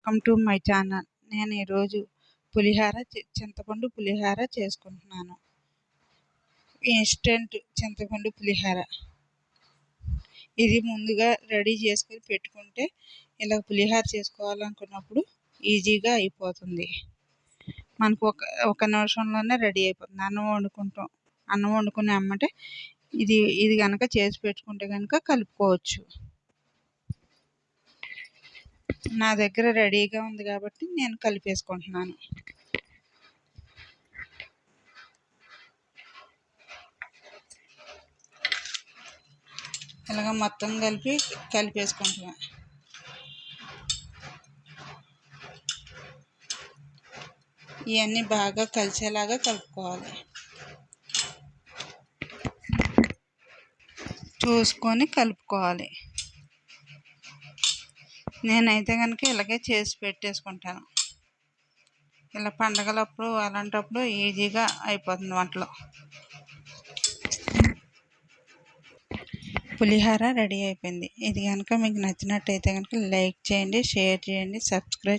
Welcome to my channel. నేను ఈరోజు చింతపండు పులిహార చేసుకుంటున్నాను. ఇన్స్టెంట్ చింతపండు పులిహార. ఇది ముందుగా రెడీ చేసుకొని పెట్టుకుంటే ఇలా పులిహార చేసుకోవాలనుకున్నప్పుడు ఈజీగా అయిపోతుంది. మనకు ఒక నిమిషంలోనే రెడీ అయిపోతుంది. అన్నం వండుకునే అమ్మటే ఇది కనుక చేసి పెట్టుకుంటే కనుక కలుపుకోవచ్చు. నా దగ్గర రెడీగా ఉంది కాబట్టి నేను కలిపేసుకుంటున్నాను. ఇలాగ మొత్తం కలిపేసుకుంటున్నా. ఇవన్నీ బాగా కలిసేలాగా కలుపుకోవాలి. చూసుకొని కలుపుకోవాలి. నేనైతే కనుక ఇలాగే చేసి పెట్టేసుకుంటాను. ఇలా పండగలప్పుడు అలాంటప్పుడు ఈజీగా అయిపోతుంది వంటలో. పులిహార రెడీ అయిపోయింది. ఇది కనుక మీకు నచ్చినట్టయితే కనుక లైక్ చేయండి, షేర్ చేయండి, సబ్స్క్రైబ్